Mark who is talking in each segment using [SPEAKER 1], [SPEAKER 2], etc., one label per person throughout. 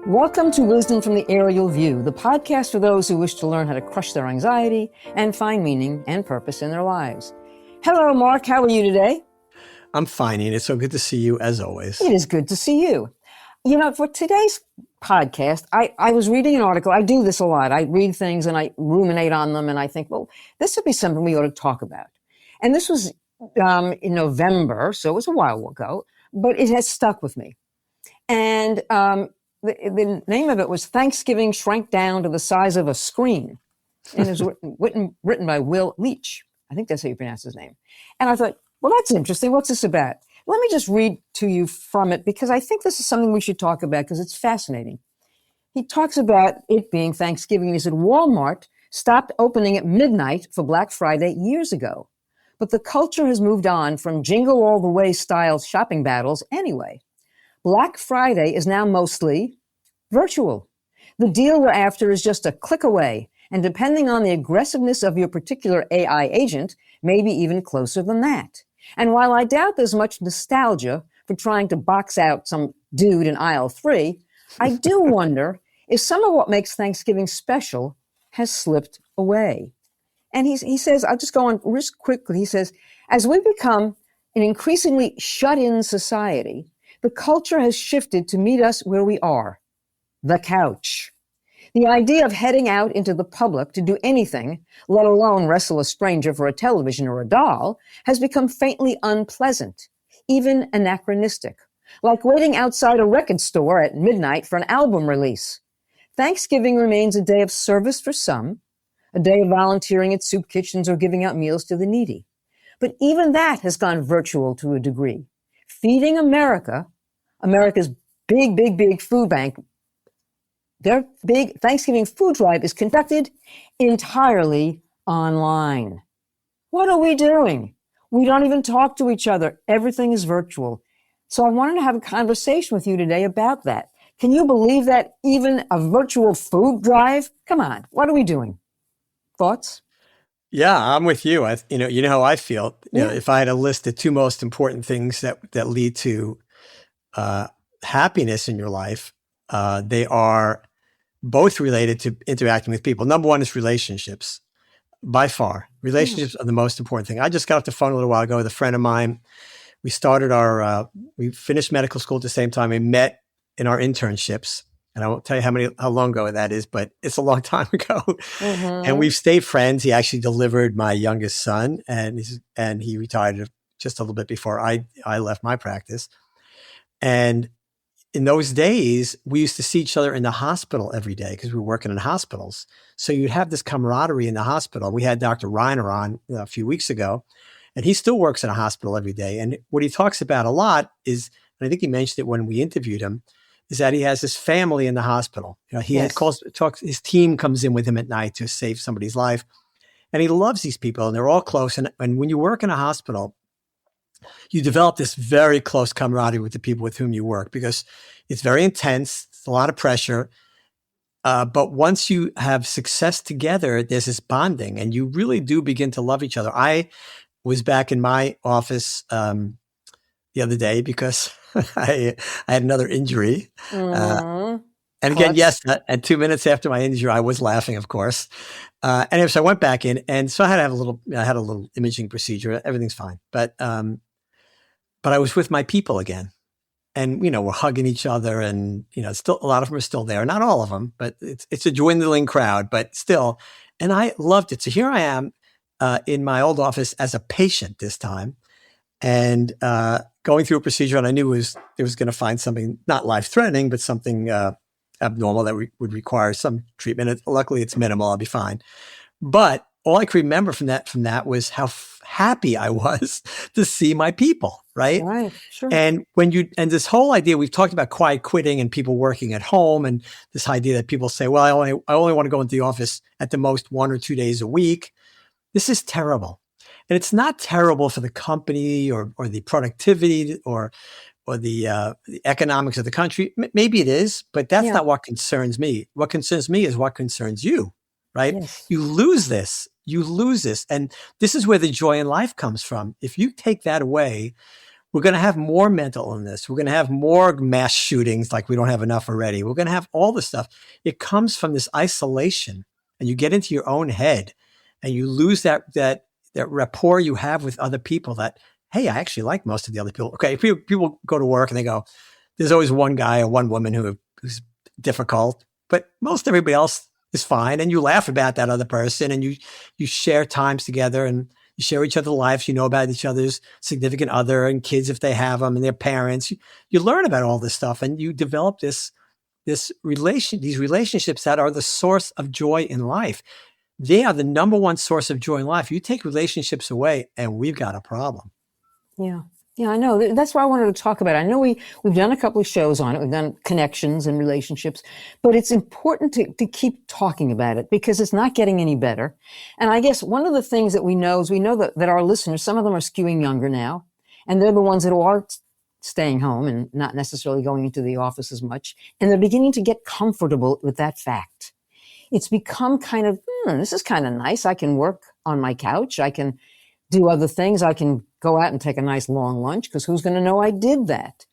[SPEAKER 1] Welcome to Wisdom from the Aerial View, the podcast for those who wish to learn how to crush their anxiety and find meaning and purpose in their lives. Hello, Mark. How are you today?
[SPEAKER 2] I'm fine, Enid. It's so good to see you as always.
[SPEAKER 1] It is good to see you. You know, for today's podcast, I was reading an article. I do this a lot. I read things and I ruminate on them and I think, well, this would be something we ought to talk about. And this was in November, so it was a while ago, but it has stuck with me. And the name of it was Thanksgiving Shrank Down to the Size of a Screen. And it was written by Will Leach. I think that's how you pronounce his name. And I thought, well, that's interesting. What's this about? Let me just read to you from it because I think this is something we should talk about because it's fascinating. He talks about it being Thanksgiving. He said, Walmart stopped opening at midnight for Black Friday years ago. But the culture has moved on from jingle all the way style shopping battles anyway. Black Friday is now mostly virtual. The deal we're after is just a click away, and depending on the aggressiveness of your particular AI agent, maybe even closer than that. And while I doubt there's much nostalgia for trying to box out some dude in aisle 3, I do wonder if some of what makes Thanksgiving special has slipped away. And he says, I'll just go on just quickly. He says, as we become an increasingly shut-in society, the culture has shifted to meet us where we are, the couch. The idea of heading out into the public to do anything, let alone wrestle a stranger for a television or a doll, has become faintly unpleasant, even anachronistic, like waiting outside a record store at midnight for an album release. Thanksgiving remains a day of service for some, a day of volunteering at soup kitchens or giving out meals to the needy. But even that has gone virtual to a degree. Feeding America, America's big food bank, their big Thanksgiving food drive is conducted entirely online. What are we doing? We don't even talk to each other. Everything is virtual. So I wanted to have a conversation with you today about that. Can you believe that even a virtual food drive? Come on, what are we doing? Thoughts?
[SPEAKER 2] Yeah, I'm with you. You know how I feel. You know, if I had to list the two most important things that lead to happiness in your life, they are both related to interacting with people. Number one is relationships. By far, relationships are the most important thing. I just got off the phone a little while ago with a friend of mine. We started we finished medical school at the same time. We met in our internships. And I won't tell you how long ago that is, but it's a long time ago. Mm-hmm. And we've stayed friends. He actually delivered my youngest son, and he retired just a little bit before I left my practice. And in those days, we used to see each other in the hospital every day because we were working in hospitals. So you'd have this camaraderie in the hospital. We had Dr. Reiner on a few weeks ago, and he still works in a hospital every day. And what he talks about a lot is, and I think he mentioned it when we interviewed him, is that he has his family in the hospital. You know, his team comes in with him at night to save somebody's life. And he loves these people, and they're all close. And when you work in a hospital, you develop this very close camaraderie with the people with whom you work because it's very intense. It's a lot of pressure. But once you have success together, there's this bonding, and you really do begin to love each other. I was back in my office the other day because I had another injury. And again, yes, and 2 minutes after my injury, I was laughing, of course. Anyway, so I went back in, and so I had a little imaging procedure. Everything's fine. But I was with my people again. And, you know, we're hugging each other, and, you know, still a lot of them are still there. Not all of them, but it's a dwindling crowd, but still. And I loved it. So here I am in my old office as a patient this time, and going through a procedure, and I knew it was going to find something not life-threatening, but something abnormal that would require some treatment. Luckily, it's minimal. I'll be fine. But all I could remember from that was how happy I was to see my people, right?
[SPEAKER 1] Right, sure.
[SPEAKER 2] And and this whole idea, we've talked about quiet quitting and people working at home, and this idea that people say, well, I only want to go into the office at the most 1 or 2 days a week. This is terrible. And it's not terrible for the company or the productivity or the economics of the country. Maybe it is, but that's not what concerns me. What concerns me is what concerns you, right?
[SPEAKER 1] Yes.
[SPEAKER 2] You lose this. And this is where the joy in life comes from. If you take that away, We're going to have more mental illness. We're going to have more mass shootings like we don't have enough already. We're going to have all this stuff. It comes from this isolation, and you get into your own head and you lose that rapport you have with other people that, hey, I actually like most of the other people. Okay, people go to work and they go, there's always one guy or one woman who's difficult, but most everybody else is fine. And you laugh about that other person, and you share times together, and you share each other's lives. You know about each other's significant other and kids if they have them, and their parents. You learn about all this stuff, and you develop these relationships that are the source of joy in life. They are the number one source of joy in life. You take relationships away, and we've got a problem.
[SPEAKER 1] Yeah. Yeah, I know. That's why I wanted to talk about it. I know we've done a couple of shows on it. We've done connections and relationships, but it's important to keep talking about it because it's not getting any better. And I guess one of the things that we know is that our listeners, some of them are skewing younger now, and they're the ones that are staying home and not necessarily going into the office as much. And they're beginning to get comfortable with that fact. It's become kind of, this is kind of nice. I can work on my couch. I can do other things. I can go out and take a nice long lunch because who's going to know I did that?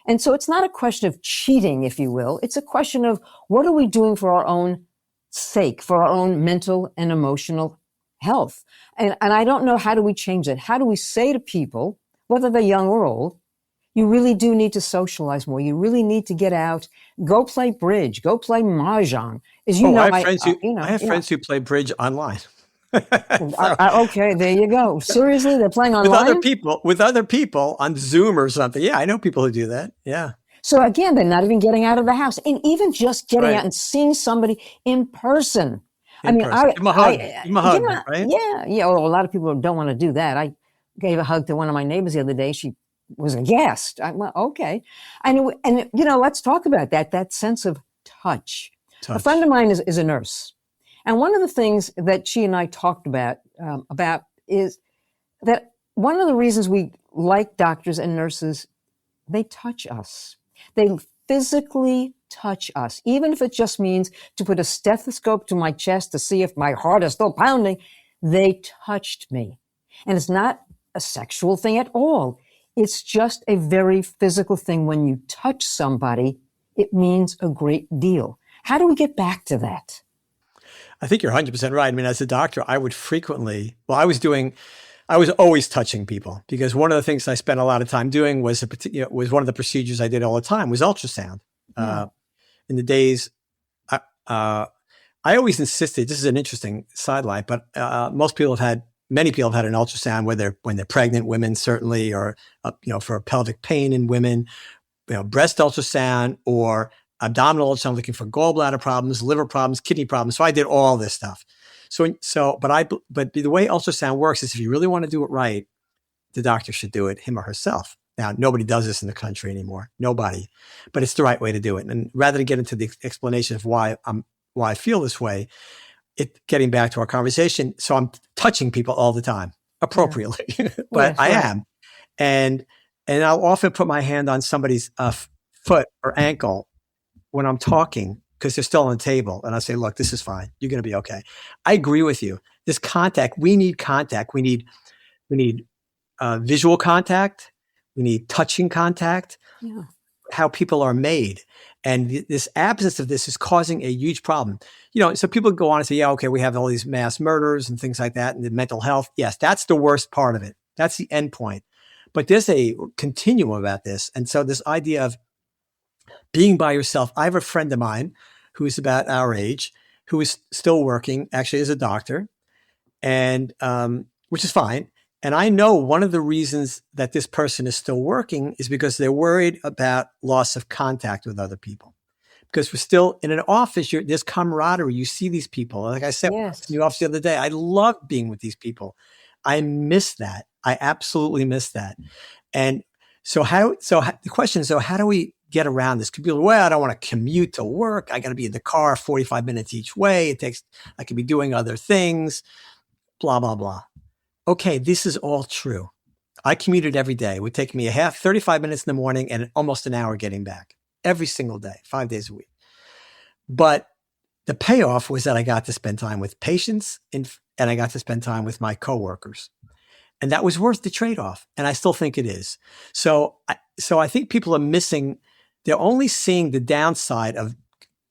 [SPEAKER 1] And so it's not a question of cheating, if you will. It's a question of what are we doing for our own sake, for our own mental and emotional health? And I don't know, how do we change that? How do we say to people, whether they're young or old, you really do need to socialize more. You really need to get out, go play bridge, go play mahjong.
[SPEAKER 2] I have friends who play bridge online.
[SPEAKER 1] Okay, there you go. Seriously, they're playing online
[SPEAKER 2] with other people on Zoom or something. Yeah, I know people who do that. Yeah.
[SPEAKER 1] So again, they're not even getting out of the house, and even just getting out and seeing somebody in person.
[SPEAKER 2] Give them a hug, right?
[SPEAKER 1] Yeah. Well, a lot of people don't want to do that. I gave a hug to one of my neighbors the other day. She was aghast. Well, okay, and let's talk about that. That sense of touch. A friend of mine is a nurse. And one of the things that she and I talked about is that one of the reasons we like doctors and nurses, they touch us. They physically touch us, even if it just means to put a stethoscope to my chest to see if my heart is still pounding. They touched me. And it's not a sexual thing at all. It's just a very physical thing. When you touch somebody, it means a great deal. How do we get back to that?
[SPEAKER 2] I think you're 100% right. I mean, as a doctor, I was always touching people because one of the things I spent a lot of time doing was one of the procedures I did all the time was ultrasound. In the days, I always insisted, this is an interesting sideline, but many people have had an ultrasound when they're pregnant women, certainly, or, for pelvic pain in women, breast ultrasound or abdominal ultrasound, looking for gallbladder problems, liver problems, kidney problems. So I did all this stuff. But the way ultrasound works is if you really want to do it right, the doctor should do it, him or herself. Now, nobody does this in the country anymore. Nobody, but it's the right way to do it. And rather than get into the explanation of why I feel this way, getting back to our conversation. So I'm touching people all the time, appropriately, but I am. And I'll often put my hand on somebody's foot or ankle when I'm talking because they're still on the table. And I say, look, this is fine. You're going to be okay. I agree with you. This contact, we need contact. We need visual contact. We need touching contact. Yeah. How people are made. And this absence of this is causing a huge problem. So people go on and say, yeah, okay, we have all these mass murders and things like that and the mental health. Yes, that's the worst part of it. That's the end point. But there's a continuum about this. And so this idea of being by yourself. I have a friend of mine who is about our age, who is still working actually as a doctor, and which is fine. And I know one of the reasons that this person is still working is because they're worried about loss of contact with other people. Because we're still in an office, there's camaraderie. You see these people. Like I said, yes. In the office the other day, I love being with these people. I miss that. I absolutely miss that. And so the question is, how do we get around this? People, well, I don't want to commute to work. I got to be in the car 45 minutes each way. I could be doing other things, blah, blah, blah. Okay, this is all true. I commuted every day. It would take me 35 minutes in the morning and almost an hour getting back every single day, 5 days a week. But the payoff was that I got to spend time with patients and I got to spend time with my coworkers. And that was worth the trade-off. And I still think it is. So I think people are missing, they're only seeing the downside of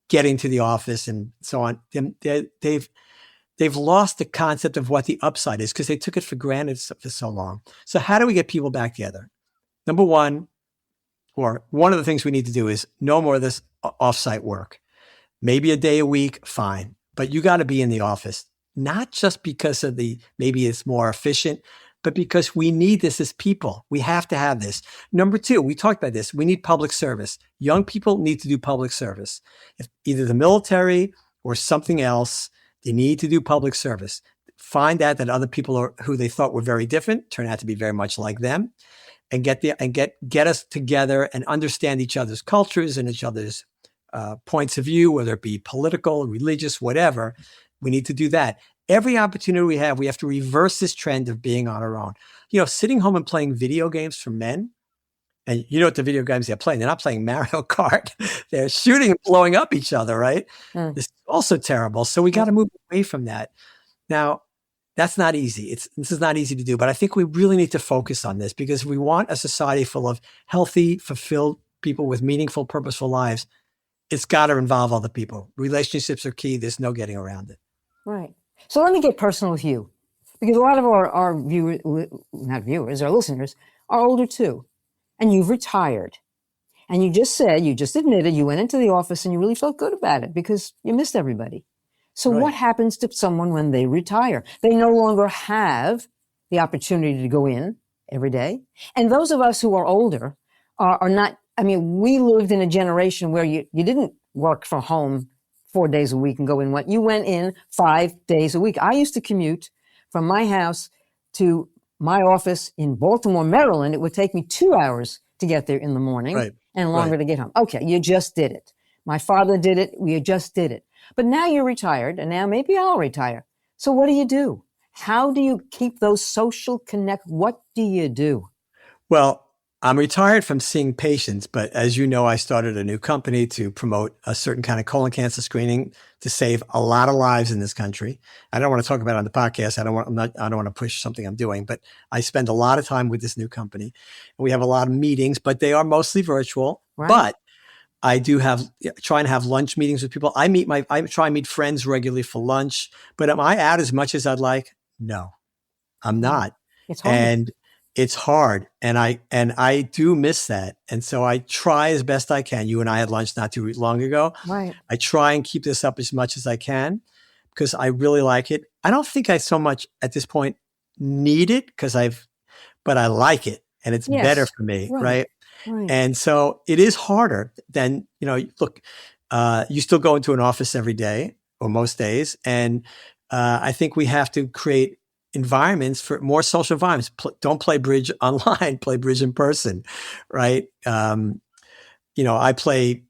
[SPEAKER 2] getting to the office and so on. They've lost the concept of what the upside is because they took it for granted for so long. So how do we get people back together? Number one, or one of the things we need to do is no more of this offsite work. Maybe a day a week, fine. But you got to be in the office, not just because of maybe it's more efficient, but because we need this as people. We have to have this. Number two, we talked about this. We need public service. Young people need to do public service. If either the military or something else, they need to do public service. Find out that other people who they thought were very different turn out to be very much like them, and get us together and understand each other's cultures and each other's points of view, whether it be political, religious, whatever. We need to do that. Every opportunity we have to reverse this trend of being on our own. Sitting home and playing video games for men, and you know what the video games they're playing? They're not playing Mario Kart. They're shooting and blowing up each other, right? This is also terrible. So we got to move away from that. Now, that's not easy. This is not easy to do, but I think we really need to focus on this because we want a society full of healthy, fulfilled people with meaningful, purposeful lives. It's got to involve other people. Relationships are key. There's no getting around it.
[SPEAKER 1] Right. So let me get personal with you, because a lot of our viewers, not viewers, our listeners are older too, and you've retired. And you just admitted you went into the office and you really felt good about it because you missed everybody. So What happens to someone when they retire? They no longer have the opportunity to go in every day. And those of us who are older are not, we lived in a generation where you didn't work from home 4 days a week and go in you went in 5 days a week. I used to commute from my house to my office in Baltimore, Maryland. It would take me 2 hours to get there in the morning and longer to get home. Okay, you just did it. My father did it. We just did it. But now you're retired, and now maybe I'll retire. So what do you do? How do you keep those social connect? What do you do?
[SPEAKER 2] Well, I'm retired from seeing patients, but as you know, I started a new company to promote a certain kind of colon cancer screening to save a lot of lives in this country. I don't want to talk about it on the podcast. I don't want to push something I'm doing, but I spend a lot of time with this new company. We have a lot of meetings, but they are mostly virtual. Right. But I do trying to have lunch meetings with people. I try and meet friends regularly for lunch, but am I out as much as I'd like? No, I'm not.
[SPEAKER 1] It's hard.
[SPEAKER 2] And it's hard. And I do miss that. And so I try as best I can. You and I had lunch not too long ago.
[SPEAKER 1] Right.
[SPEAKER 2] I try and keep this up as much as I can because I really like it. I don't think I so much at this point need it but I like it and it's better for me. Right. And so it is harder than, look, you still go into an office every day or most days. And I think we have to create environments for more social environments. Don't play bridge online, play bridge in person. Right. I play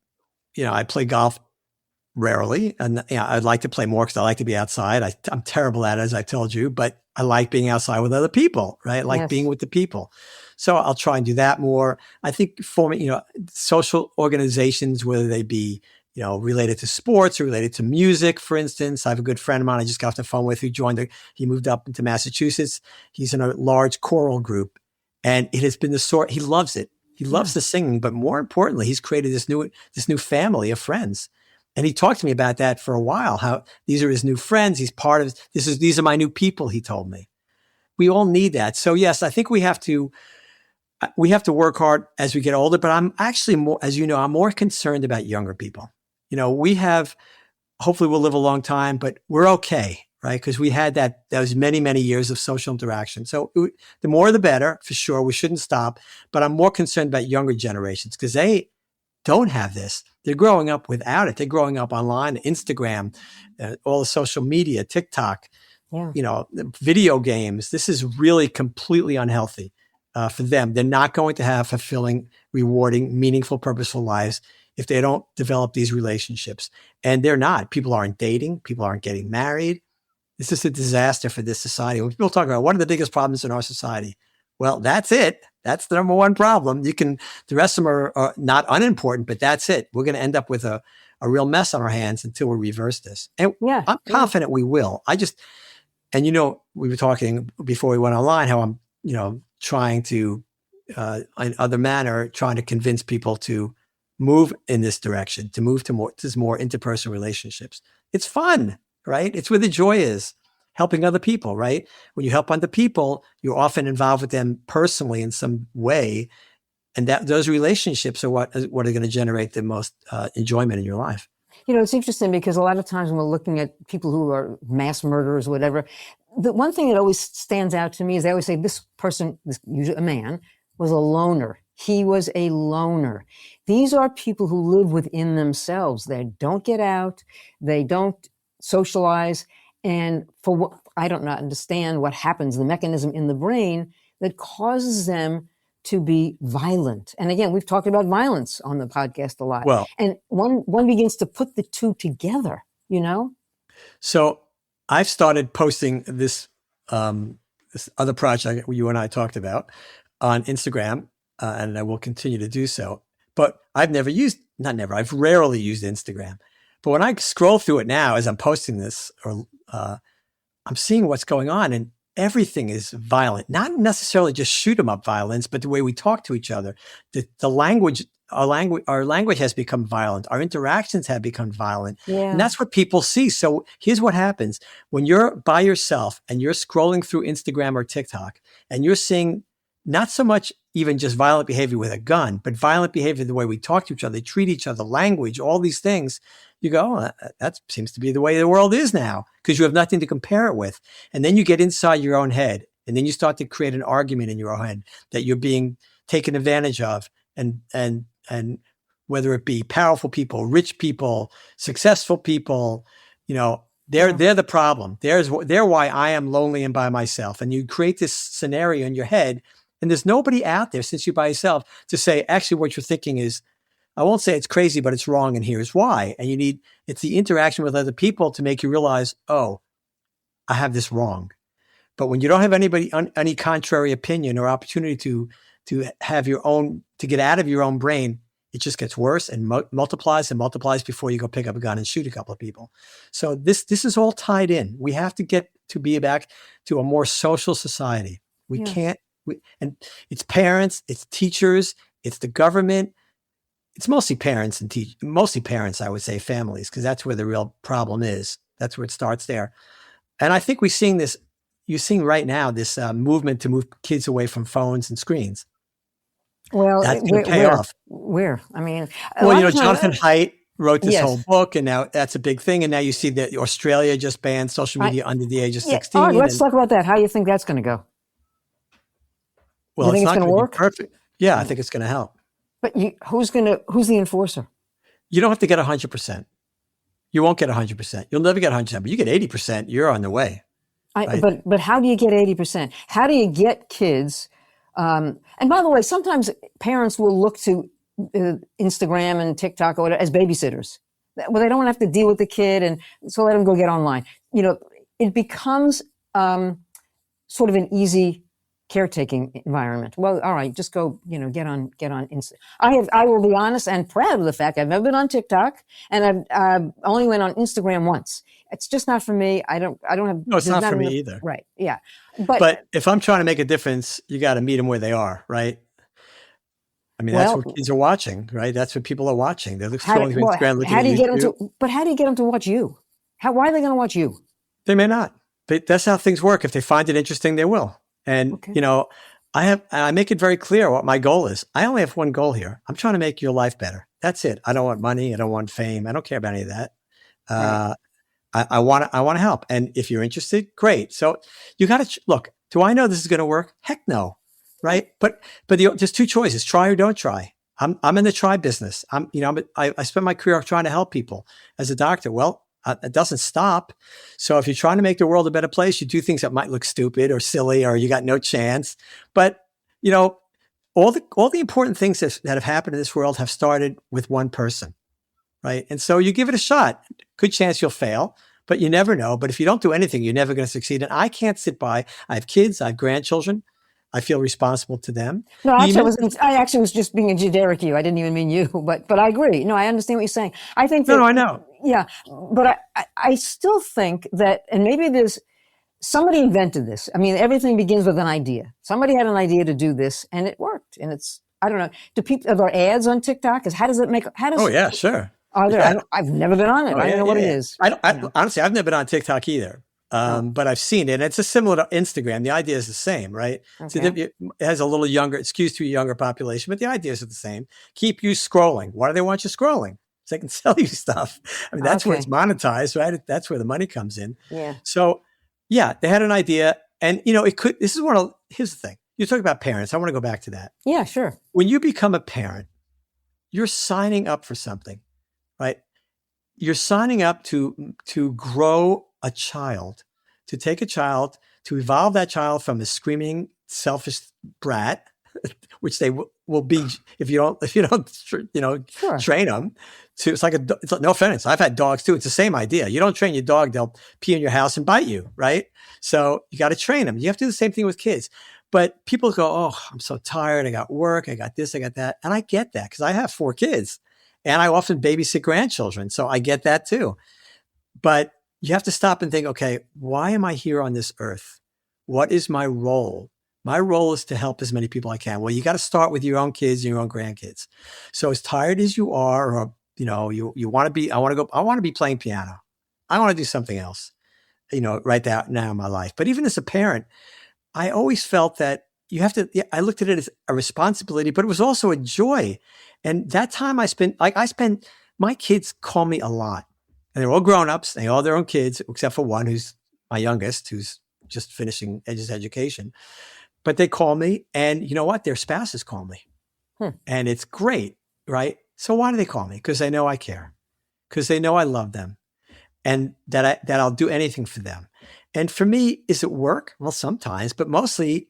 [SPEAKER 2] golf rarely. And I'd like to play more because I like to be outside. I'm terrible at it, as I told you, but I like being outside with other people. Right. I like being with the people. So I'll try and do that more. I think forming, social organizations, whether they be, related to sports or related to music, for instance. I have a good friend of mine I just got off the phone with who he moved up into Massachusetts. He's in a large choral group and it has been he loves it. He loves the singing, but more importantly, he's created this new family of friends. And he talked to me about that for a while, how these are his new friends. He's part of these are my new people, he told me. We all need that. So yes, I think we have to work hard as we get older, but I'm actually more, as you know, I'm more concerned about younger people. Hopefully we'll live a long time, but we're okay, right? Because we had those many, many years of social interaction. So the more the better, for sure. We shouldn't stop, but I'm more concerned about younger generations because they don't have this. They're growing up without it. They're growing up online, Instagram, all the social media, TikTok, video games. This is really completely unhealthy. For them. They're not going to have fulfilling, rewarding, meaningful, purposeful lives if they don't develop these relationships. And they're not. People aren't dating. People aren't getting married. This is a disaster for this society. When people talk about what are the biggest problems in our society, well, that's it. That's the number one problem. The rest of them are not unimportant, but that's it. We're going to end up with a real mess on our hands until we reverse this. And I'm confident we will. We were talking before we went online how I'm trying to, in other manner, trying to convince people to move in this direction, to move to more interpersonal relationships. It's fun, right? It's where the joy is, helping other people, right? When you help other people, you're often involved with them personally in some way. And those relationships are what are going to generate the most enjoyment in your life.
[SPEAKER 1] It's interesting because a lot of times when we're looking at people who are mass murderers or whatever, the one thing that always stands out to me is they always say this person, usually a man, was a loner. He was a loner. These are people who live within themselves. They don't get out. They don't socialize. And I don't understand what happens, the mechanism in the brain that causes them to be violent. And again, we've talked about violence on the podcast a lot.
[SPEAKER 2] Well,
[SPEAKER 1] and one begins to put the two together,
[SPEAKER 2] So I've started posting this other project you and I talked about on Instagram, and I will continue to do so. But I've rarely used Instagram. But when I scroll through it now, as I'm posting this, I'm seeing what's going on, and everything is violent. Not necessarily just shoot 'em up violence, but the way we talk to each other, the language. Our language has become violent. Our interactions have become violent.
[SPEAKER 1] Yeah.
[SPEAKER 2] And that's what people see. So here's what happens when you're by yourself and you're scrolling through Instagram or TikTok and you're seeing not so much even just violent behavior with a gun, but violent behavior, the way we talk to each other, treat each other, language, all these things. You go, that seems to be the way the world is now because you have nothing to compare it with. And then you get inside your own head and then you start to create an argument in your own head that you're being taken advantage of. And whether it be powerful people, rich people, successful people, they're the problem. They're why I am lonely and by myself. And you create this scenario in your head, and there's nobody out there since you're by yourself to say, actually, what you're thinking is, I won't say it's crazy, but it's wrong, and here's why. And it's the interaction with other people to make you realize, oh, I have this wrong. But when you don't have any contrary opinion or opportunity to have your own, to get out of your own brain, it just gets worse and multiplies before you go pick up a gun and shoot a couple of people. So this is all tied in. We have to get to be back to a more social society. We can't, and it's parents, it's teachers, it's the government. It's mostly parents mostly parents, I would say, families, because that's where the real problem is. That's where it starts there. And I think you're seeing right now this movement to move kids away from phones and screens.
[SPEAKER 1] Well,
[SPEAKER 2] that's going to pay off.
[SPEAKER 1] Where? I mean,
[SPEAKER 2] Jonathan Haidt wrote this whole book, and now that's a big thing. And now you see that Australia just banned social media under the age of 16.
[SPEAKER 1] All right, let's talk about that. How do you think that's going to go?
[SPEAKER 2] Well, it's not going to work. Perfect. Yeah, I think it's going to help.
[SPEAKER 1] But who's the enforcer?
[SPEAKER 2] You don't have to get 100%. You won't get 100%. You'll never get 100%, but you get 80%. You're on the way. Right?
[SPEAKER 1] But how do you get 80%? How do you get kids? And by the way, sometimes parents will look to Instagram and TikTok or whatever as babysitters. Well, they don't have to deal with the kid, and so let them go get online. It becomes sort of an easy caretaking environment. Well, all right, just go, get on Insta. I will be honest and proud of the fact I've never been on TikTok, and I've only went on Instagram once. It's just not for me. I don't have.
[SPEAKER 2] No, it's not for me either.
[SPEAKER 1] Right. Yeah.
[SPEAKER 2] But if I'm trying to make a difference, you got to meet them where they are, right? I mean, that's what kids are watching, right? That's what people are watching. They're scrolling through Instagram, looking at YouTube.
[SPEAKER 1] But how do you get them to watch you? Why are they going to watch you?
[SPEAKER 2] They may not. But that's how things work. If they find it interesting, they will. And, I make it very clear what my goal is. I only have one goal here. I'm trying to make your life better. That's it. I don't want money. I don't want fame. I don't care about any of that. Right. I want to help. And if you're interested, great. So you got to look, do I know this is going to work? Heck no. Right. But there's two choices, try or don't try. I'm in the try business. I spent my career trying to help people as a doctor. Well, it doesn't stop. So if you're trying to make the world a better place, you do things that might look stupid or silly, or you got no chance. But, all the important things that have happened in this world have started with one person. Right. And so you give it a shot. Good chance you'll fail, but you never know. But if you don't do anything, you're never going to succeed. And I can't sit by. I have kids. I have grandchildren. I feel responsible to them.
[SPEAKER 1] No, I actually was just being a generic you. I didn't even mean you, but I agree. No, I understand what you're saying. I think that,
[SPEAKER 2] no, I know.
[SPEAKER 1] Yeah. But I still think that, and maybe there's somebody invented this. I mean, everything begins with an idea. Somebody had an idea to do this, and it worked. And it's, I don't know. Are there ads on TikTok? How does it make? How does?
[SPEAKER 2] Oh yeah, sure.
[SPEAKER 1] Are there?
[SPEAKER 2] Yeah.
[SPEAKER 1] I've never been on it.
[SPEAKER 2] Oh
[SPEAKER 1] I don't
[SPEAKER 2] yeah,
[SPEAKER 1] know
[SPEAKER 2] yeah,
[SPEAKER 1] what it
[SPEAKER 2] yeah.
[SPEAKER 1] is.
[SPEAKER 2] Honestly, I've never been on TikTok either. But I've seen it. And it's a similar to Instagram. The idea is the same, right? So it has a little younger, it skews to a younger population, but the ideas are the same. Keep you scrolling. Why do they want you scrolling? So they can sell you stuff. I mean, that's where it's monetized, right? That's where the money comes in.
[SPEAKER 1] Yeah.
[SPEAKER 2] So yeah, they had an idea, and this is here's the thing. You talk about parents. I want to go back to that.
[SPEAKER 1] Yeah, sure.
[SPEAKER 2] When you become a parent, you're signing up for something, right? You're signing up to grow a child, to take a child, to evolve that child from a screaming, selfish brat, which they will be if you don't
[SPEAKER 1] Sure.
[SPEAKER 2] train them. To it's like no offense. I've had dogs too. It's the same idea. You don't train your dog, they'll pee in your house and bite you, right? So you got to train them. You have to do the same thing with kids. But people go, oh, I'm so tired. I got work. I got this. I got that. And I get that because I have 4 kids. And I often babysit grandchildren. So I get that too. But you have to stop and think, okay, why am I here on this earth? What is my role? My role is to help as many people I can. Well, you got to start with your own kids and your own grandkids. So as tired as you are, or, you want to be, I want to be playing piano. I want to do something else, right now in my life. But even as a parent, I always felt that I looked at it as a responsibility, but it was also a joy. And that time I spent, my kids call me a lot, and they're all grown-ups. They all have their own kids, except for one who's my youngest, who's just finishing his education. But they call me, and you know what? Their spouses call me. And it's great, right? So why do they call me? Because they know I care, because they know I love them, and that I'll do anything for them. And for me, is it work? Well, sometimes, but mostly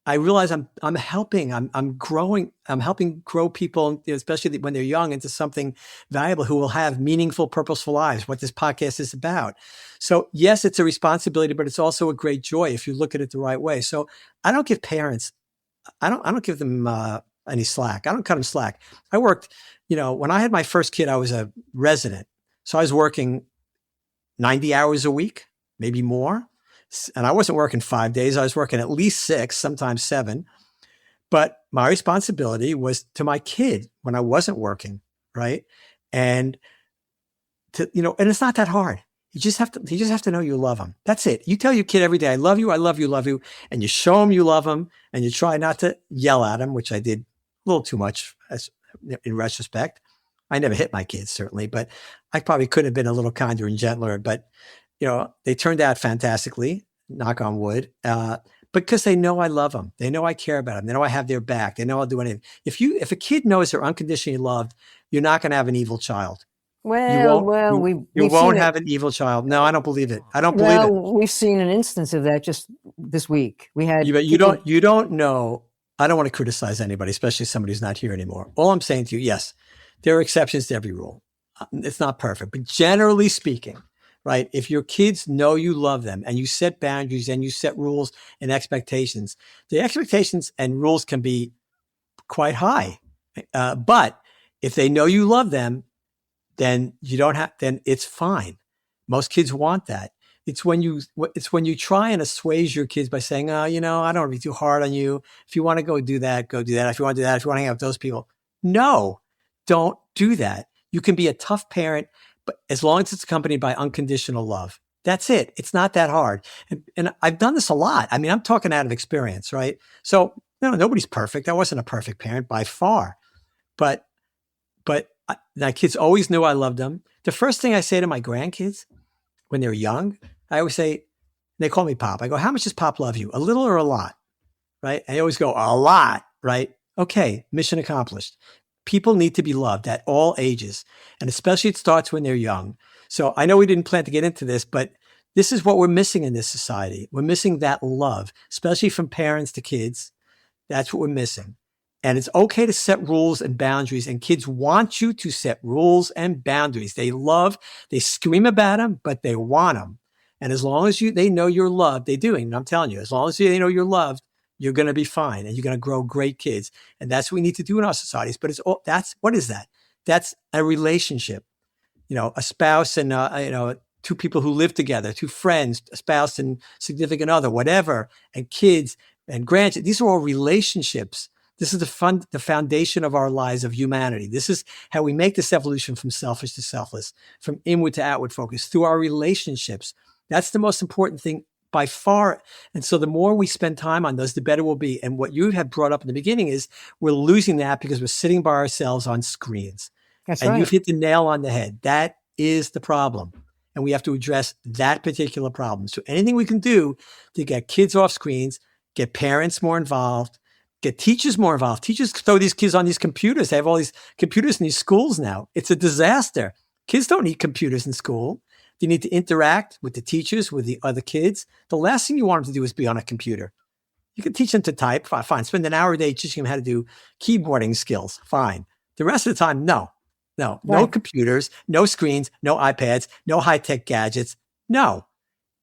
[SPEAKER 2] I realize I'm helping, I'm growing, I'm helping grow people, especially when they're young, into something valuable, who will have meaningful, purposeful lives, what this podcast is about. So yes, it's a responsibility, but it's also a great joy if you look at it the right way. So I don't give parents, I don't give them any slack. I don't cut them slack. I worked, when I had my first kid, I was a resident. So I was working 90 hours a week, maybe more. And I wasn't working 5 days. I was working at least 6, sometimes 7. But my responsibility was to my kid when I wasn't working, right? And and it's not that hard. You just have to know you love them. That's it. You tell your kid every day, I love you, I love you, love you. And you show them you love them, and you try not to yell at them, which I did a little too much in retrospect. I never hit my kids, certainly, but I probably could have been a little kinder and gentler. But they turned out fantastically, knock on wood, because they know I love them. They know I care about them. They know I have their back. They know I'll do anything. If a kid knows they're unconditionally loved, you're not going to have an evil child.
[SPEAKER 1] You
[SPEAKER 2] won't have an evil child. No, I don't believe it. I don't believe it.
[SPEAKER 1] We've seen an instance of that just this week. We had.
[SPEAKER 2] But you don't know. I don't want to criticize anybody, especially somebody who's not here anymore. All I'm saying to you, yes, there are exceptions to every rule. It's not perfect, but generally speaking, right? If your kids know you love them, and you set boundaries, and you set rules and expectations, the expectations and rules can be quite high. But if they know you love them, then then it's fine. Most kids want that. It's when you try and assuage your kids by saying, oh, I don't want to be too hard on you. If you want to go do that, go do that. If you want to do that, if you want to hang out with those people, no, don't do that. You can be a tough parent, but as long as it's accompanied by unconditional love, that's it. It's not that hard. And I've done this a lot. I mean, I'm talking out of experience, right? So nobody's perfect. I wasn't a perfect parent by far, but my kids always knew I loved them. The first thing I say to my grandkids when they're young, I always say, they call me Pop. I go, how much does Pop love you? A little or a lot? Right? I always go, a lot, right? Okay, mission accomplished. People need to be loved at all ages. And especially it starts when they're young. So I know we didn't plan to get into this, but this is what we're missing in this society. We're missing that love, especially from parents to kids. That's what we're missing. And it's okay to set rules and boundaries. And kids want you to set rules and boundaries. They scream about them, but they want them. And as long as they know you're loved, they do. And I'm telling you, as long as they know you're loved, you're going to be fine, and you're going to grow great kids. And that's what we need to do in our societies. But what is that? That's a relationship, a spouse and, two people who live together, two friends, a spouse and significant other, whatever, and kids and grandchildren. These are all relationships. This is the foundation of our lives, of humanity. This is how we make this evolution from selfish to selfless, from inward to outward focus, through our relationships. That's the most important thing by far. And so the more we spend time on those, the better we'll be. And what you have brought up in the beginning is we're losing that because we're sitting by ourselves on screens.
[SPEAKER 1] That's
[SPEAKER 2] And
[SPEAKER 1] right.
[SPEAKER 2] you've hit the nail on the head. That is the problem. And we have to address that particular problem. So anything we can do to get kids off screens, get parents more involved, get teachers more involved. Teachers throw these kids on these computers. They have all these computers in these schools now. It's a disaster. Kids don't need computers in school. They need to interact with the teachers, with the other kids. The last thing you want them to do is be on a computer. You can teach them to type. Fine. Spend an hour a day teaching them how to do keyboarding skills. Fine. The rest of the time, no. No
[SPEAKER 1] Right.
[SPEAKER 2] computers, no screens, no iPads, no high-tech gadgets. No.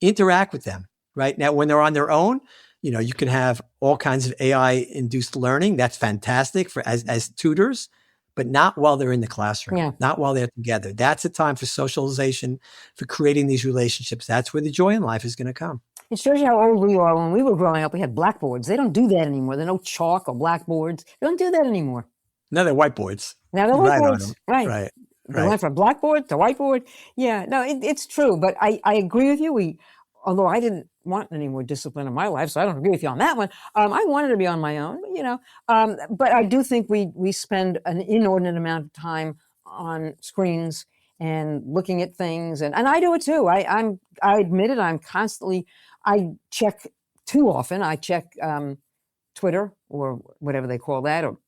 [SPEAKER 2] Interact with them, right? Now, when they're on their own, you can have all kinds of AI-induced learning. That's fantastic for as tutors, but not while they're in the classroom,
[SPEAKER 1] Yeah.
[SPEAKER 2] not while they're together. That's a time for socialization, for creating these relationships. That's where the joy in life is going to come.
[SPEAKER 1] It shows you how old we are. When we were growing up, we had blackboards. They don't do that anymore. There are no chalk or blackboards. They don't do that anymore.
[SPEAKER 2] Now they're whiteboards.
[SPEAKER 1] Now they're
[SPEAKER 2] Right on
[SPEAKER 1] whiteboards.
[SPEAKER 2] them.
[SPEAKER 1] Right.
[SPEAKER 2] Right.
[SPEAKER 1] They went from blackboard to whiteboard. Yeah, no, it's true. But I agree with you. Although I didn't want any more discipline in my life, so I don't agree with you on that one. I wanted to be on my own, but I do think we spend an inordinate amount of time on screens and looking at things, and I do it too. I admit it. I check too often. I check Twitter or whatever they call that, or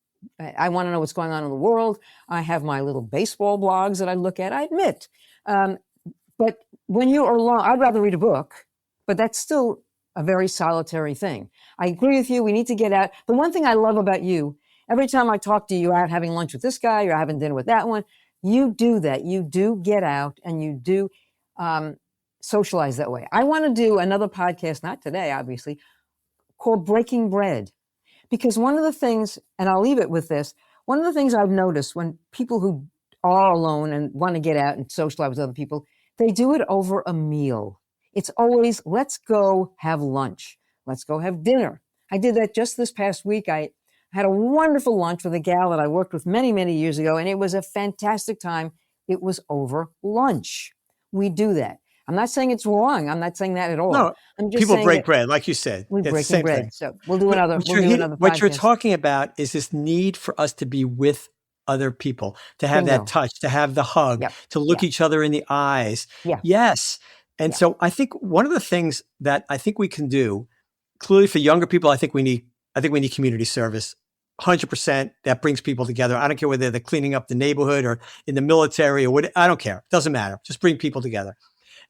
[SPEAKER 1] I want to know what's going on in the world. I have my little baseball blogs that I look at, I admit. But when you're alone, I'd rather read a book, but that's still a very solitary thing. I agree with you. We need to get out. The one thing I love about you, every time I talk to you, you're out having lunch with this guy, you're having dinner with that one. You do that. You do get out and you do socialize that way. I want to do another podcast, not today, obviously, called Breaking Bread. Because one of the things, and I'll leave it with this, one of the things I've noticed when people who are alone and want to get out and socialize with other people, they do it over a meal. It's always, let's go have lunch. Let's go have dinner. I did that just this past week. I had a wonderful lunch with a gal that I worked with many, many years ago, and it was a fantastic time. It was over lunch. We do that. I'm not saying it's wrong. I'm not saying that at all.
[SPEAKER 2] No,
[SPEAKER 1] I'm just
[SPEAKER 2] people
[SPEAKER 1] saying
[SPEAKER 2] break
[SPEAKER 1] that
[SPEAKER 2] bread, like you said.
[SPEAKER 1] we're
[SPEAKER 2] It's the
[SPEAKER 1] breaking
[SPEAKER 2] same
[SPEAKER 1] bread.
[SPEAKER 2] thing.
[SPEAKER 1] So we'll do another.
[SPEAKER 2] What you're
[SPEAKER 1] podcast.
[SPEAKER 2] talking about is this need for us to be with other people, to have
[SPEAKER 1] Bingo.
[SPEAKER 2] that touch, to have the hug,
[SPEAKER 1] Yep.
[SPEAKER 2] to look each other in the eyes.
[SPEAKER 1] Yeah.
[SPEAKER 2] Yes. And so I think one of the things that I think we can do, clearly for younger people, I think we need community service. 100%. That brings people together. I don't care whether they're cleaning up the neighborhood or in the military or what. I don't care. It doesn't matter. Just bring people together.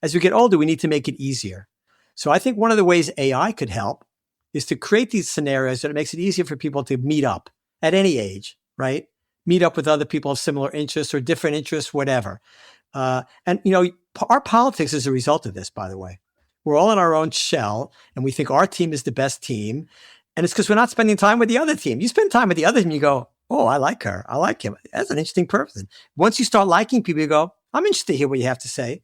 [SPEAKER 2] As we get older, we need to make it easier. So I think one of the ways AI could help is to create these scenarios that it makes it easier for people to meet up at any age, right? Meet up with other people of similar interests or different interests, whatever. And our politics is a result of this, by the way. We're all in our own shell and we think our team is the best team. And it's because we're not spending time with the other team. You spend time with the other team, you go, oh, I like her. I like him. That's an interesting person. Once you start liking people, you go, I'm interested to hear what you have to say.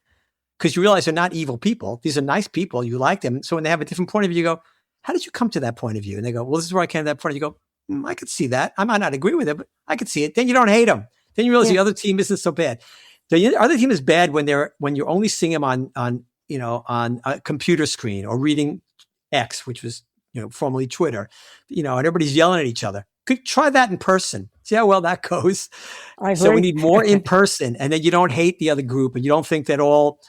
[SPEAKER 2] Because you realize they're not evil people. These are nice people. You like them. So when they have a different point of view, you go, how did you come to that point of view? And they go, well, this is where I came to that point. You go, I could see that. I might not agree with it, but I could see it. Then you don't hate them. Then you realize the other team isn't so bad. The other team is bad when you're only seeing them on a computer screen or reading X, which was, formerly Twitter, and everybody's yelling at each other. Could try that in person. See how well that goes. So we need more in person, and then you don't hate the other group, and you don't think that all,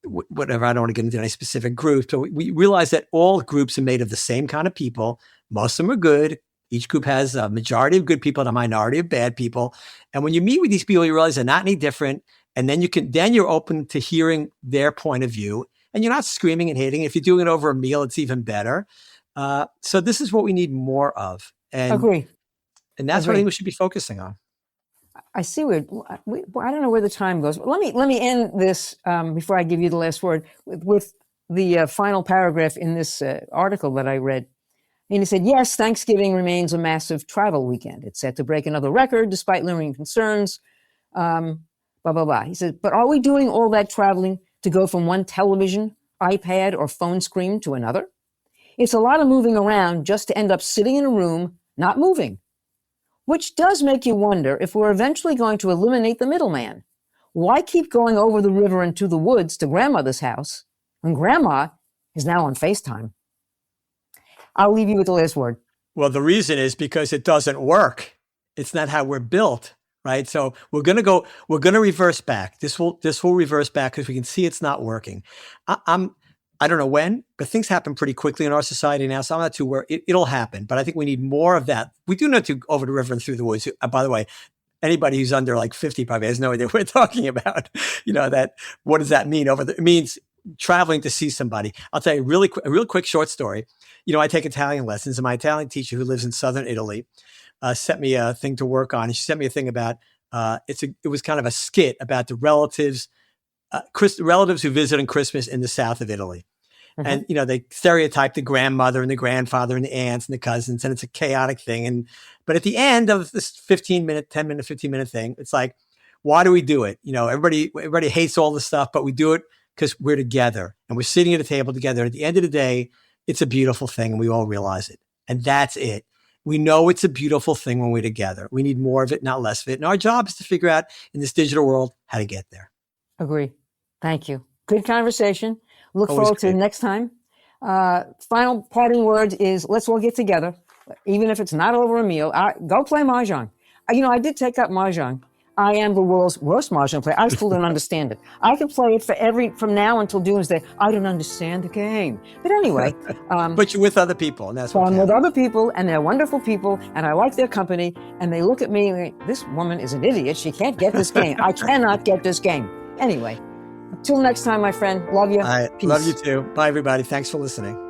[SPEAKER 2] whatever. I don't want to get into any specific group. So we realize that all groups are made of the same kind of people. Most of them are good. Each group has a majority of good people and a minority of bad people. And when you meet with these people, you realize they're not any different. And then you're open to hearing their point of view, and you're not screaming and hating. If you're doing it over a meal, it's even better. So this is what we need more of. And
[SPEAKER 1] Agree.
[SPEAKER 2] And that's what I think we should be focusing on.
[SPEAKER 1] I see I don't know where the time goes. But let me end this before I give you the last word with the final paragraph in this article that I read. And he said, yes, Thanksgiving remains a massive travel weekend. It's set to break another record despite lingering concerns. blah, blah, blah. He says, but are we doing all that traveling to go from one television, iPad, or phone screen to another? It's a lot of moving around just to end up sitting in a room, not moving. Which does make you wonder if we're eventually going to eliminate the middleman. Why keep going over the river and to the woods to grandmother's house when grandma is now on FaceTime? I'll leave you with the last word.
[SPEAKER 2] Well, the reason is because it doesn't work. It's not how we're built, right? So we're going to reverse back. This will reverse back because we can see it's not working. I don't know when, but things happen pretty quickly in our society now. So I'm not too worried. It'll happen, but I think we need more of that. We do need to go over the river and through the woods. By the way, anybody who's under like 50 probably has no idea what we're talking about. What does that mean? It means traveling to see somebody. I'll tell you a real quick short story. I take Italian lessons, and my Italian teacher who lives in southern Italy sent me a thing to work on. And she sent me a thing about, it was kind of a skit about the relatives who visit on Christmas in the south of Italy. Mm-hmm. And, they stereotype the grandmother and the grandfather and the aunts and the cousins, and it's a chaotic thing. But at the end of this 15 minute thing, it's like, why do we do it? Everybody hates all this stuff, but we do it because we're together and we're sitting at a table together. At the end of the day, it's a beautiful thing and we all realize it. And that's it. We know it's a beautiful thing when we're together. We need more of it, not less of it. And our job is to figure out in this digital world how to get there.
[SPEAKER 1] Agree. Thank you. Good conversation. Look
[SPEAKER 2] Always
[SPEAKER 1] forward
[SPEAKER 2] great.
[SPEAKER 1] to next time. Final parting words is let's all get together, even if it's not over a meal. Go play Mahjong. I did take up Mahjong. I am the world's worst Mahjong player. I still don't understand it. I can play it from now until doomsday. I don't understand the game. But anyway.
[SPEAKER 2] But you're with other people, and that's what
[SPEAKER 1] I'm with other people, and they're wonderful people, and I like their company, and they look at me and go, this woman is an idiot. She can't get this game. I cannot get this game. Anyway. Until next time, my friend. Love you.
[SPEAKER 2] Peace. Love you too. Bye, everybody. Thanks for listening.